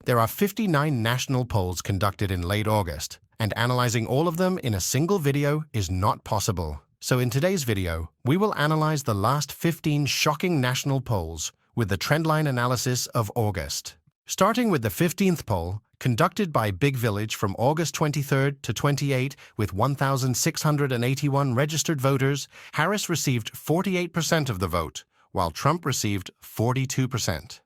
There are 59 national polls conducted in late August, and analyzing all of them in a single video is not possible. So in today's video, we will analyze the last 15 shocking national polls with the trendline analysis of August. Starting with the 15th poll, conducted by Big Village from August 23rd to 28 with 1,681 registered voters, Harris received 48% of the vote, while Trump received 42%.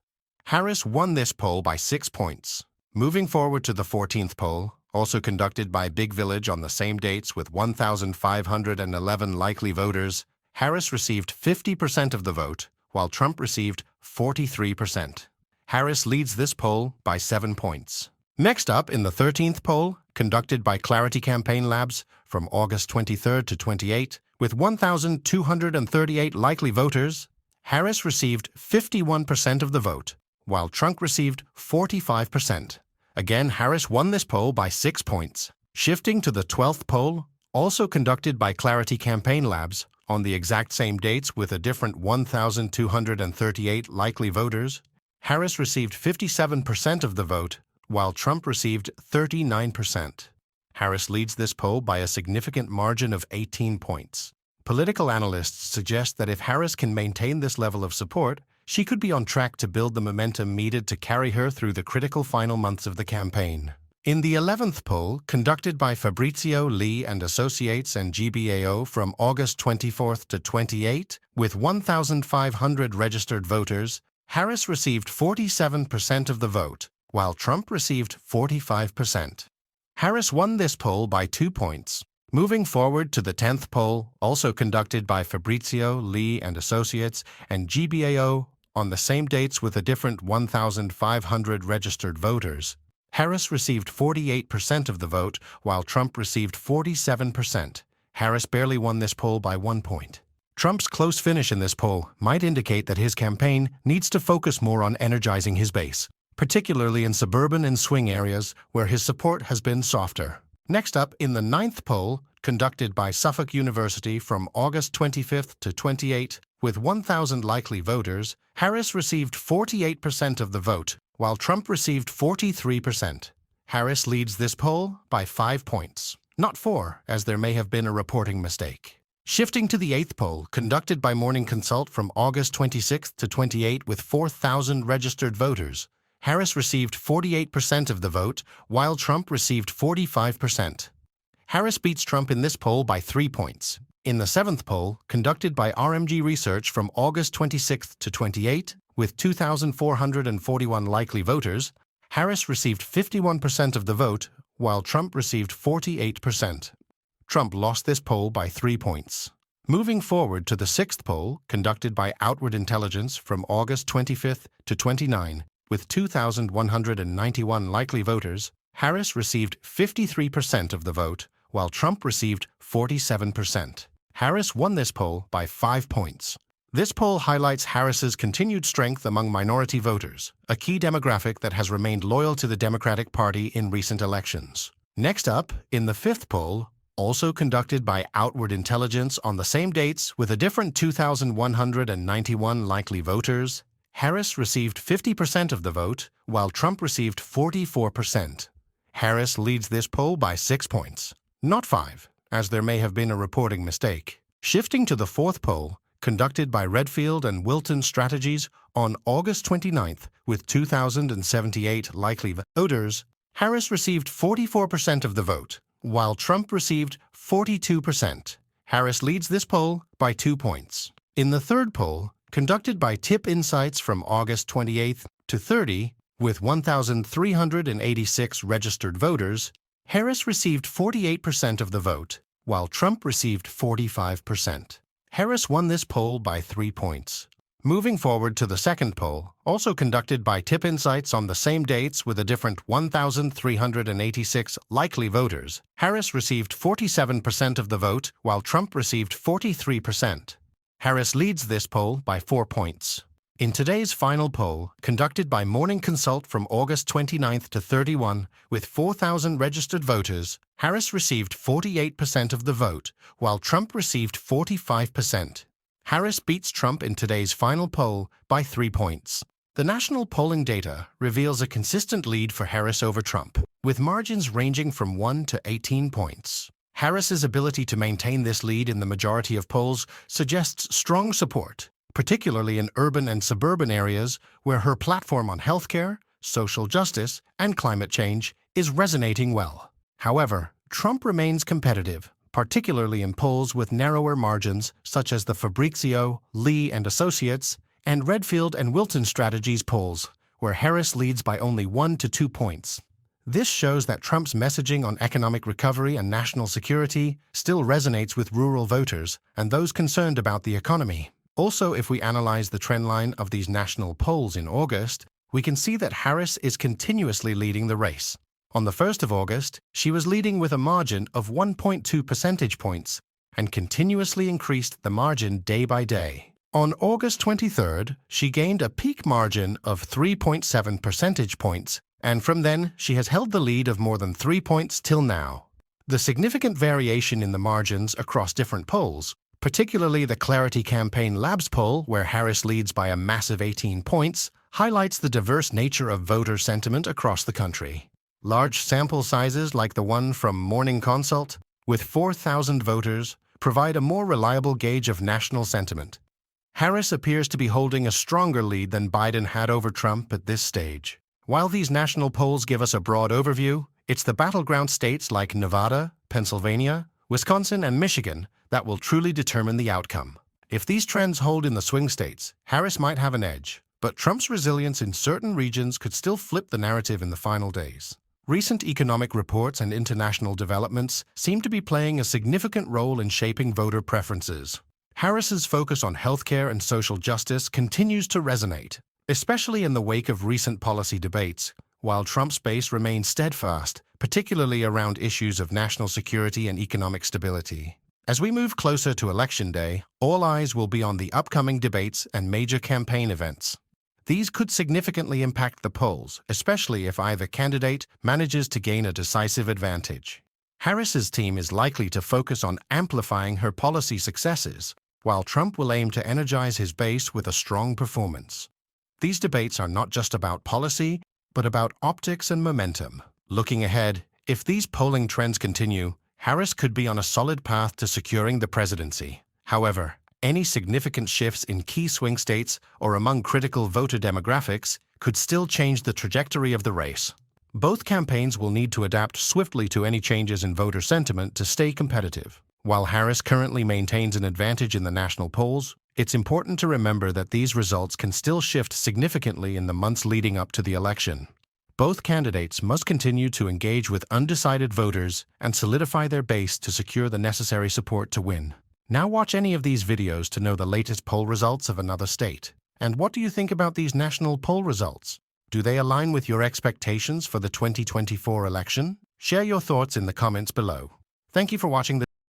Harris won this poll by 6 points. Moving forward to the 14th poll, also conducted by Big Village on the same dates with 1,511 likely voters, Harris received 50% of the vote, while Trump received 43%. Harris leads this poll by 7 points. Next up, in the 13th poll, conducted by Clarity Campaign Labs from August 23rd to 28, with 1,238 likely voters, Harris received 51% of the vote, while Trump received 45%. Again, Harris won this poll by 6 points. Shifting to the 12th poll, also conducted by Clarity Campaign Labs, on the exact same dates with a different 1,238 likely voters, Harris received 57% of the vote, while Trump received 39%. Harris leads this poll by a significant margin of 18 points. Political analysts suggest that if Harris can maintain this level of support, she could be on track to build the momentum needed to carry her through the critical final months of the campaign. In the 11th poll, conducted by Fabricio and Associates and GBAO from August 24th to 28, with 1,500 registered voters, Harris received 47% of the vote, while Trump received 45%. Harris won this poll by 2 points. Moving forward to the 10th poll, also conducted by Fabricio and Associates and GBAO on the same dates with a different 1,500 registered voters, Harris received 48% of the vote, while Trump received 47%. Harris barely won this poll by 1 point. Trump's close finish in this poll might indicate that his campaign needs to focus more on energizing his base, particularly in suburban and swing areas where his support has been softer. Next up, in the 9th poll, conducted by Suffolk University from August 25th to 28, with 1,000 likely voters, Harris received 48% of the vote, while Trump received 43%. Harris leads this poll by 5 points, not 4, as there may have been a reporting mistake. Shifting to the 8th poll, conducted by Morning Consult from August 26th to 28 with 4,000 registered voters, Harris received 48% of the vote, while Trump received 45%. Harris beats Trump in this poll by 3 points. In the 7th poll, conducted by RMG Research from August 26th to 28, with 2,441 likely voters, Harris received 51% of the vote, while Trump received 48%. Trump lost this poll by 3 points. Moving forward to the 6th poll, conducted by Outward Intelligence from August 25th to 29, with 2,191 likely voters, Harris received 53% of the vote, while Trump received 47%. Harris won this poll by 5 points. This poll highlights Harris's continued strength among minority voters, a key demographic that has remained loyal to the Democratic Party in recent elections. Next up, in the 5th poll, also conducted by Outward Intelligence on the same dates with a different 2,191 likely voters, Harris received 50% of the vote, while Trump received 44%. Harris leads this poll by 6 points, not 5, as there may have been a reporting mistake. Shifting to the 4th poll, conducted by Redfield and Wilton Strategies on August 29th with 2,078 likely voters, Harris received 44% of the vote, while Trump received 42%. Harris leads this poll by 2 points. In the 3rd poll, conducted by Tip Insights from August 28th to 30, with 1,386 registered voters, Harris received 48% of the vote, while Trump received 45%. Harris won this poll by 3 points. Moving forward to the 2nd poll, also conducted by Tip Insights on the same dates with a different 1,386 likely voters, Harris received 47% of the vote, while Trump received 43%. Harris leads this poll by 4 points. In today's final poll, conducted by Morning Consult from August 29th to 31, with 4,000 registered voters, Harris received 48% of the vote, while Trump received 45%. Harris beats Trump in today's final poll by 3 points. The national polling data reveals a consistent lead for Harris over Trump, with margins ranging from 1 to 18 points. Harris's ability to maintain this lead in the majority of polls suggests strong support, particularly in urban and suburban areas where her platform on healthcare, social justice, and climate change is resonating well. However, Trump remains competitive, particularly in polls with narrower margins such as the Fabricio, Lee and Associates, and Redfield and Wilton Strategies polls, where Harris leads by only 1 to 2 points. This shows that Trump's messaging on economic recovery and national security still resonates with rural voters and those concerned about the economy. Also, if we analyze the trendline of these national polls in August, we can see that Harris is continuously leading the race. On the 1st of August, she was leading with a margin of 1.2 percentage points and continuously increased the margin day by day. On August 23rd, she gained a peak margin of 3.7 percentage points, and from then she has held the lead of more than 3 points till now. The significant variation in the margins across different polls, particularly the Clarity Campaign Labs poll, where Harris leads by a massive 18 points, highlights the diverse nature of voter sentiment across the country. Large sample sizes like the one from Morning Consult, with 4,000 voters, provide a more reliable gauge of national sentiment. Harris appears to be holding a stronger lead than Biden had over Trump at this stage. While these national polls give us a broad overview, it's the battleground states like Nevada, Pennsylvania, Wisconsin, and Michigan that will truly determine the outcome. If these trends hold in the swing states, Harris might have an edge, but Trump's resilience in certain regions could still flip the narrative in the final days. Recent economic reports and international developments seem to be playing a significant role in shaping voter preferences. Harris's focus on healthcare and social justice continues to resonate, especially in the wake of recent policy debates, while Trump's base remains steadfast, particularly around issues of national security and economic stability. As we move closer to Election Day, all eyes will be on the upcoming debates and major campaign events. These could significantly impact the polls, especially if either candidate manages to gain a decisive advantage. Harris's team is likely to focus on amplifying her policy successes, while Trump will aim to energize his base with a strong performance. These debates are not just about policy, but about optics and momentum. Looking ahead, if these polling trends continue, Harris could be on a solid path to securing the presidency. However, any significant shifts in key swing states or among critical voter demographics could still change the trajectory of the race. Both campaigns will need to adapt swiftly to any changes in voter sentiment to stay competitive. While Harris currently maintains an advantage in the national polls, it's important to remember that these results can still shift significantly in the months leading up to the election. Both candidates must continue to engage with undecided voters and solidify their base to secure the necessary support to win. Now watch any of these videos to know the latest poll results of another state. And what do you think about these national poll results? Do they align with your expectations for the 2024 election? Share your thoughts in the comments below. Thank you for watching this.